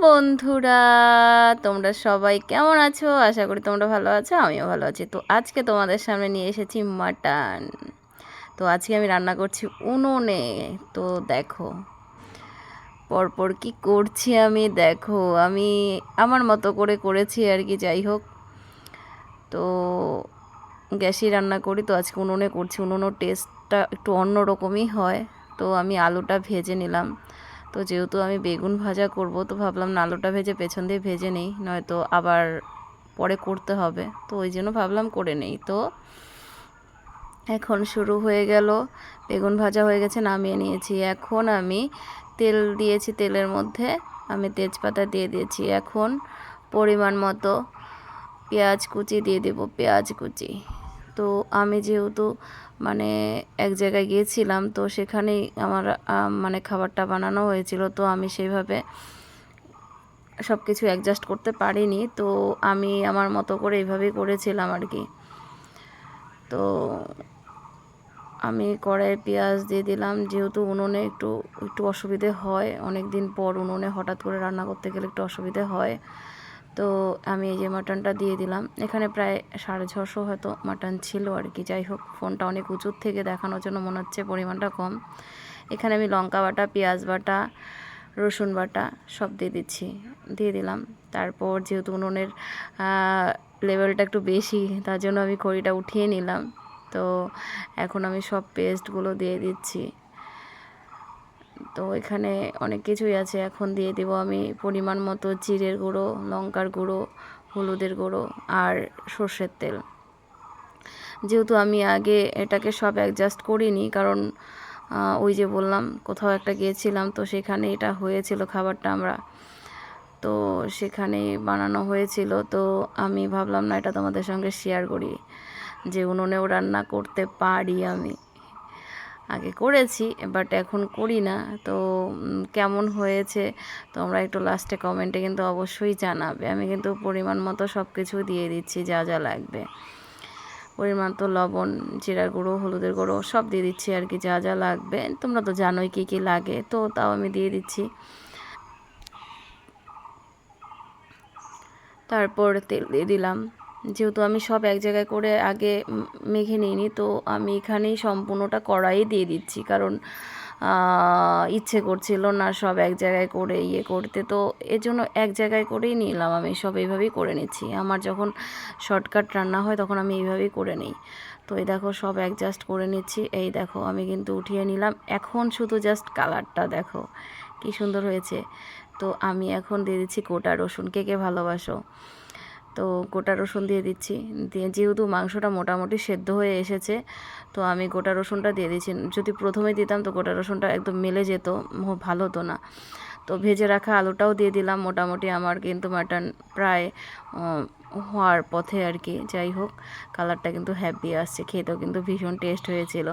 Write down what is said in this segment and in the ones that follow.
বন্ধুরা, তোমরা সবাই কেমন আছো? আশা করি তোমরা ভালো আছো, আমিও ভালো আছি। তো আজকে তোমাদের সামনে নিয়ে এসেছি মাটন। তো আজকে আমি রান্না করছি উনুনে। তো দেখো পরপর কি করছি আমি, দেখো আমি আমার মতো করে করেছি আর কি। যাই হোক, তো গ্যাসে রান্না করি, তো আজকে উনুনে করছি। উনুনের টেস্টটা একটু অন্যরকমই হয়। তো আমি আলুটা ভেজে নিলাম। তো যেহেতু আমি বেগুন ভাজা করব, তো ভাবলাম না আলুটা ভেজে পেছন দিয়ে ভেজে নেই, নয়তো আবার পরে করতে হবে। তো ওই জন্য ভাবলাম করে নেই। তো এখন শুরু হয়ে গেল। বেগুন ভাজা হয়ে গেছে, নামিয়ে নিয়েছি। এখন আমি তেল দিয়েছি, তেলের মধ্যে আমি তেজপাতা দিয়ে দিয়েছি। এখন পরিমাণ মতো পেঁয়াজ কুচি দিয়ে দেব, পেঁয়াজ কুচি। তো আমি যেহেতু মানে এক জায়গায় গিয়েছিলাম, তো সেখানেই আমার মানে খাবারটা বানানো হয়েছিল, তো আমি সেইভাবে সব কিছু অ্যাডজাস্ট করতে পারিনি। তো আমি আমার মতো করে এইভাবেই করেছিলাম আর কি। তো আমি কড়াইয়ে পেঁয়াজ দিয়ে দিলাম। যেহেতু উনুনে একটু একটু অসুবিধে হয়, অনেক দিন পর উনুনে হঠাৎ করে রান্না করতে গেলে একটু অসুবিধে হয়। তো আমি এই যে মাটনটা দিয়ে দিলাম। এখানে প্রায় 650 হয়তো মাটন ছিল আর কি। যাই হোক, ফোনটা অনেক উঁচুর থেকে দেখানোর জন্য মনে হচ্ছে পরিমাণটা কম। এখানে আমি লঙ্কা বাটা, পেঁয়াজ বাটা, রসুন বাটা সব দিয়ে দিলাম। তারপর যেহেতু উনুনের লেভেলটা একটু বেশি, তার জন্য আমি খড়িটা উঠিয়ে নিলাম। তো এখন আমি সব পেস্টগুলো দিয়ে দিচ্ছি। তো এখানে অনেক কিছুই আছে। এখন দিয়ে দেবো আমি পরিমাণ মতো জিরের গুঁড়ো, লঙ্কার গুঁড়ো, হলুদের গুঁড়ো আর সর্ষের তেল। যেহেতু আমি আগে এটাকে সব অ্যাডজাস্ট করিনি, কারণ ওই যে বললাম কোথাও একটা গিয়েছিলাম, তো সেখানে এটা হয়েছিল খাবারটা আমরা, তো সেখানেই বানানো হয়েছিল। তো আমি ভাবলাম না এটা তোমাদের সঙ্গে শেয়ার করি, যে উনুনেও রান্না করতে পারি আমি। আগে করেছি, বাট এখন করি না। তো কেমন হয়েছে তোমরা একটু লাস্টে কমেন্টে কিন্তু অবশ্যই জানাবে। আমি কিন্তু পরিমাণ মতো সব কিছু দিয়ে দিচ্ছি, যা যা লাগবে। পরিমাণ তো লবণ, জিরার গুঁড়ো, হলুদের গুঁড়ো সব দিয়ে দিচ্ছি আর কি, যা যা লাগবে। তোমরা তো জানোই কী কী লাগে, তো তাও আমি দিয়ে দিচ্ছি। তারপর তেল দিয়ে দিলাম। যেহেতু আমি সব এক জায়গায় করে আগে মেখে নিইনি, তো আমি এখানেই সম্পূর্ণটা কড়াই দিয়ে দিচ্ছি, কারণ ইচ্ছে করছিল না সব এক জায়গায় করে করতে। তো এজন্য এক জায়গায় করেই নিলাম, আমি সব এইভাবেই করে নিচ্ছি। আমার যখন শর্টকাট রান্না হয় তখন আমি এইভাবেই করে নিই। তো এই দেখো সব অ্যাডজাস্ট করে নিচ্ছি। এই দেখো আমি কিন্তু উঠিয়ে নিলাম। এখন শুধু জাস্ট কালারটা দেখো কি সুন্দর হয়েছে। তো আমি এখন দিয়ে দিচ্ছি গোটা রসুন। কে কে ভালোবাসো? তো গোটা রসুন দিয়ে দিচ্ছি। দিয়ে যেহেতু মাংসটা মোটামুটি সেদ্ধ হয়ে এসেছে, তো আমি গোটা রসুনটা দিয়ে দিচ্ছি। যদি প্রথমে দিতাম তো গোটা রসুনটা একদম মেলে যেত, ভালো হতো না। তো ভেজে রাখা আলুটাও দিয়ে দিলাম। মোটামুটি আমার কিন্তু মাটন প্রায় হওয়ার পথে আর কি। যাই হোক, কালারটা কিন্তু হ্যাপি আসছে, খেতেও কিন্তু ভীষণ টেস্ট হয়েছিল।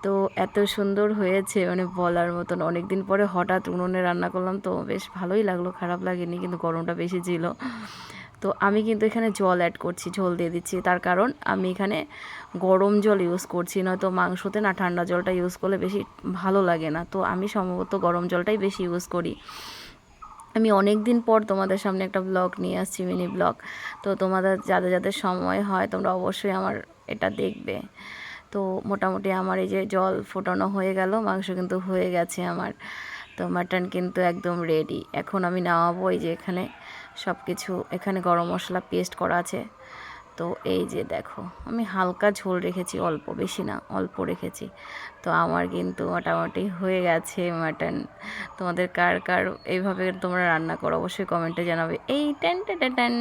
তো এত সুন্দর হয়েছে মানে বলার মতন। অনেক দিন পরে হঠাৎ উনুনে রান্না করলাম, তো বেশ ভালোই লাগলো, খারাপ লাগেনি, কিন্তু গরমটা বেশি ছিল। তো আমি কিন্তু এখানে জল অ্যাড করছি, ঝোল দিয়ে দিচ্ছি। তার কারণ আমি এখানে গরম জল ইউজ করছি, নয়তো মাংসতে না ঠান্ডা জলটা ইউজ করলে বেশি ভালো লাগে না। তো আমি সম্ভবত গরম জলটাই বেশি ইউজ করি। আমি অনেক দিন পর তোমাদের সামনে একটা ব্লগ নিয়ে আসছি, মিনি ব্লগ। তো তোমাদের যাদের যাদের সময় হয় তোমরা অবশ্যই আমার এটা দেখবে। তো মোটামুটি আমার এই যে জল ফোটানো হয়ে গেল, মাংস কিন্তু হয়ে গেছে আমার। তো মাটন কিন্তু একদম রেডি। এখন আমি নামাবো। এই যে এখানে সব কিছু, এখানে গরম মশলা পেস্ট করা আছে। তো এই যে দেখো আমি হালকা ঝোল রেখেছি, অল্প, বেশি না, অল্প রেখেছি। তো আমার কিন্তু মোটামুটি হয়ে গেছে মাটন। তোমাদের কার কার এইভাবে তোমরা রান্না করো অবশ্যই কমেন্টে জানাবে। এই টেন টেন টেন।